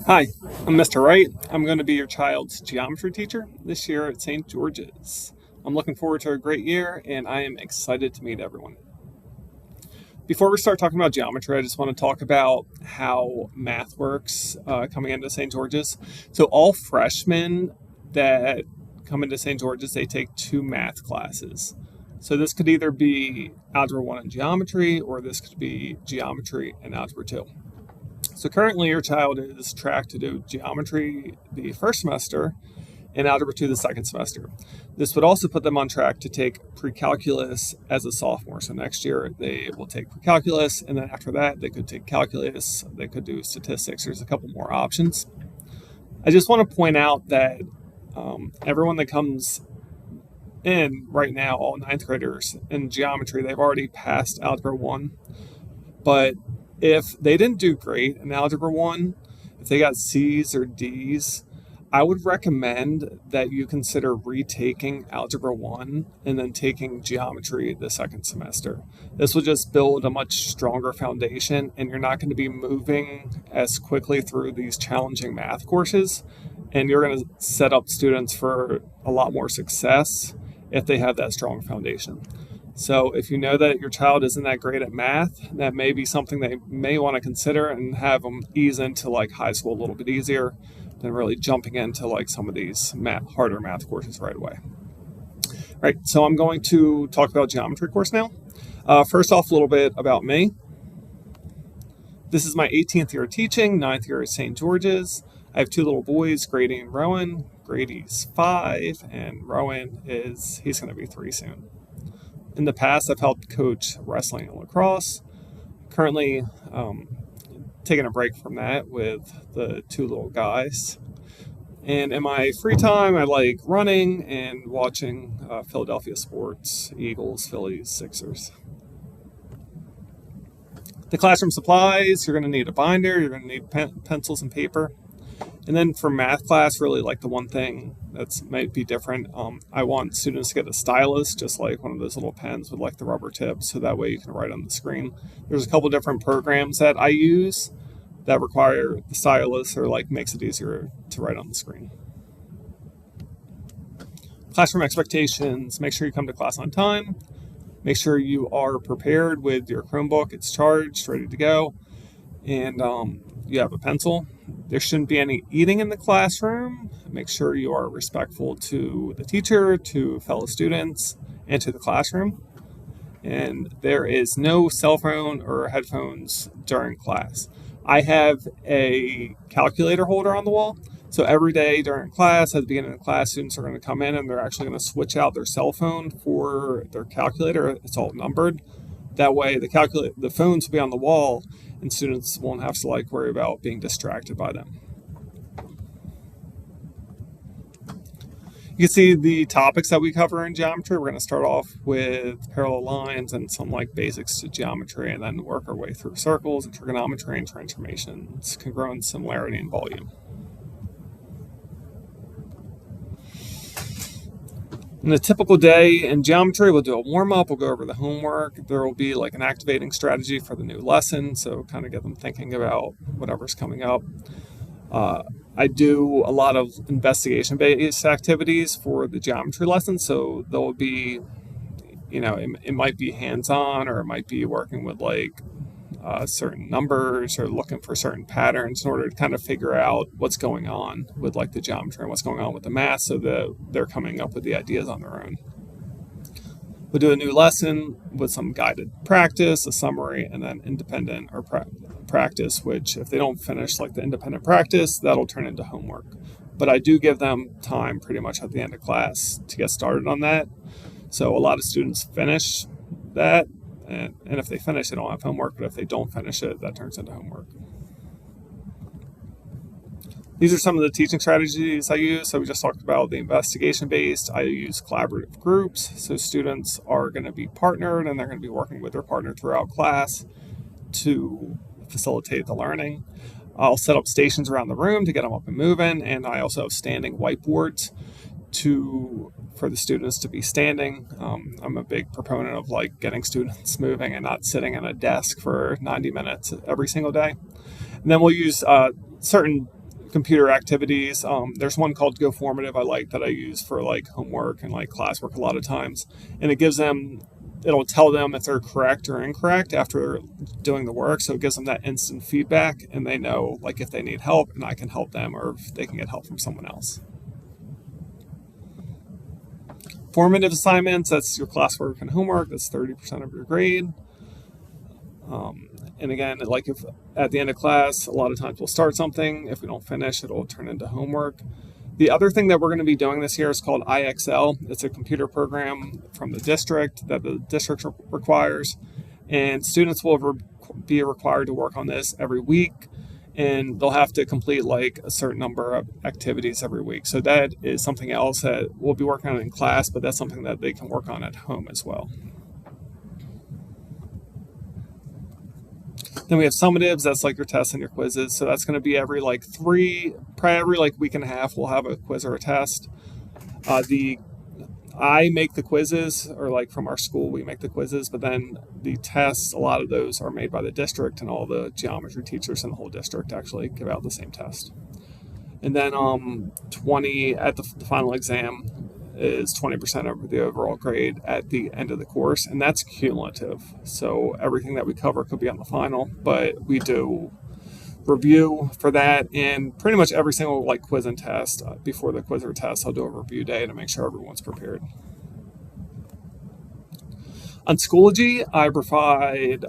Hi, I'm Mr. Wright. I'm going to be your child's geometry teacher this year at St. George's. I'm looking forward to a great year and I am excited to meet everyone. Before we start talking about geometry, I just want to talk about how math works coming into St. George's. So, all freshmen that come into St. George's, they take two math classes. So, this could either be Algebra 1 and Geometry, or this could be Geometry and Algebra 2. So currently your child is tracked to do geometry the first semester and algebra 2 the second semester. This would also put them on track to take pre-calculus as a sophomore. So next year they will take pre-calculus, and then after that they could take calculus, they could do statistics. There's a couple more options. I just want to point out that everyone that comes in right now, all ninth graders in geometry, they've already passed algebra 1, but if they didn't do great in Algebra 1, if they got C's or D's, I would recommend that you consider retaking Algebra 1 and then taking Geometry the second semester. This will just build a much stronger foundation, and you're not going to be moving as quickly through these challenging math courses, and you're going to set up students for a lot more success if they have that strong foundation. So if you know that your child isn't that great at math, that may be something they may want to consider and have them ease into like high school a little bit easier than really jumping into like some of these harder math courses right away. All right, so I'm going to talk about geometry course now. First off, a little bit about me. This is my 18th year of teaching, 9th year at St. George's. I have two little boys, Grady and Rowan. Grady's 5, and Rowan he's going to be 3 soon. In the past, I've helped coach wrestling and lacrosse. Currently, taking a break from that with the two little guys. And in my free time, I like running and watching Philadelphia sports, Eagles, Phillies, Sixers. The classroom supplies, you're going to need a binder, you're going to need pencils and paper. And then for math class, really like the one thing that might be different, I want students to get a stylus, just like one of those little pens with like the rubber tip, so that way you can write on the screen. There's a couple different programs that I use that require the stylus or like makes it easier to write on the screen. Classroom expectations, make sure you come to class on time. Make sure you are prepared with your Chromebook, it's charged, ready to go, and you have a pencil. There shouldn't be any eating in the classroom. Make sure you are respectful to the teacher, to fellow students, and to the classroom. And there is no cell phone or headphones during class. I have a calculator holder on the wall. So every day during class, at the beginning of the class, students are going to come in and they're actually going to switch out their cell phone for their calculator. It's all numbered. That way the phones will be on the wall and students won't have to like worry about being distracted by them. You can see the topics that we cover in geometry. We're going to start off with parallel lines and some like basics to geometry, and then work our way through circles and trigonometry and transformations, congruence, similarity, and volume. In a typical day in geometry, we'll do a warm-up, we'll go over the homework. There will be like an activating strategy for the new lesson, so kind of get them thinking about whatever's coming up. I do a lot of investigation-based activities for the geometry lesson, so there'll be, it might be hands-on, or it might be working with like certain numbers or looking for certain patterns in order to kind of figure out what's going on with like the geometry and what's going on with the math, so that they're coming up with the ideas on their own. We'll do a new lesson with some guided practice, a summary, and then independent or practice, which if they don't finish like the independent practice, that'll turn into homework. But I do give them time pretty much at the end of class to get started on that. So a lot of students finish that, and if they finish, they don't have homework, but if they don't finish it, that turns into homework. These are some of the teaching strategies I use. So we just talked about the investigation-based. I use collaborative groups. So students are going to be partnered, and they're going to be working with their partner throughout class to facilitate the learning. I'll set up stations around the room to get them up and moving, and I also have standing whiteboards for the students to be standing. I'm a big proponent of like getting students moving and not sitting at a desk for 90 minutes every single day. And then we'll use certain computer activities. There's one called Go Formative I like that I use for like homework and like classwork a lot of times, and it'll tell them if they're correct or incorrect after doing the work. So it gives them that instant feedback, and they know like if they need help, and I can help them, or if they can get help from someone else. Formative assignments, that's your classwork and homework. That's 30% of your grade. And again, like if at the end of class, a lot of times we'll start something. If we don't finish, it'll turn into homework. The other thing that we're going to be doing this year is called IXL. It's a computer program from the district that the district requires. And students will be required to work on this every week. And they'll have to complete like a certain number of activities every week. So that is something else that we'll be working on in class, but that's something that they can work on at home as well. Then we have summatives. That's like your tests and your quizzes. So that's going to be every week and a half, we'll have a quiz or a test. I make the quizzes, or like from our school, we make the quizzes, but then the tests, a lot of those are made by the district, and all the geometry teachers in the whole district actually give out the same test. And then 20 at the final exam is 20% of the overall grade at the end of the course, and that's cumulative. So everything that we cover could be on the final, but we do review for that, and pretty much every single like quiz and test, before the quiz or test, I'll do a review day to make sure everyone's prepared. On Schoology, I provide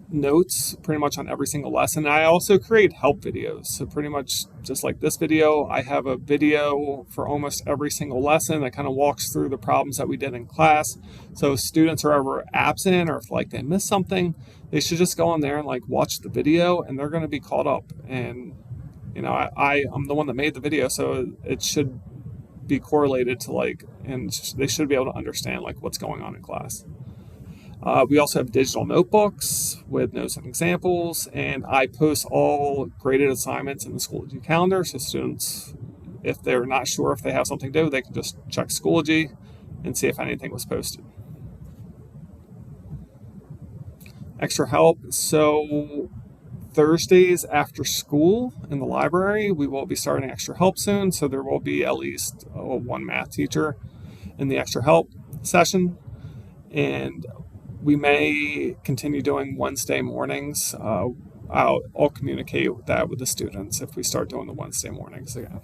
notes pretty much on every single lesson. I also create help videos. So pretty much just like this video, I have a video for almost every single lesson that kind of walks through the problems that we did in class. So if students are ever absent, or if like they miss something, they should just go on there and like watch the video, and they're going to be caught up. And I'm the one that made the video, so it should be correlated to and they should be able to understand like what's going on in class. We also have digital notebooks with notes and examples, and I post all graded assignments in the Schoology calendar, so students, if they're not sure if they have something to do, they can just check Schoology and see if anything was posted. Extra help. So Thursdays after school in the library, we will be starting extra help soon, so there will be at least one math teacher in the extra help session, and we may continue doing Wednesday mornings. I'll communicate that with the students if we start doing the Wednesday mornings again.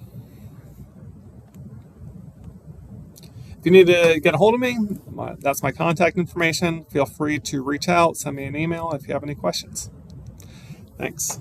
If you need to get a hold of me, that's my contact information. Feel free to reach out, send me an email if you have any questions. Thanks.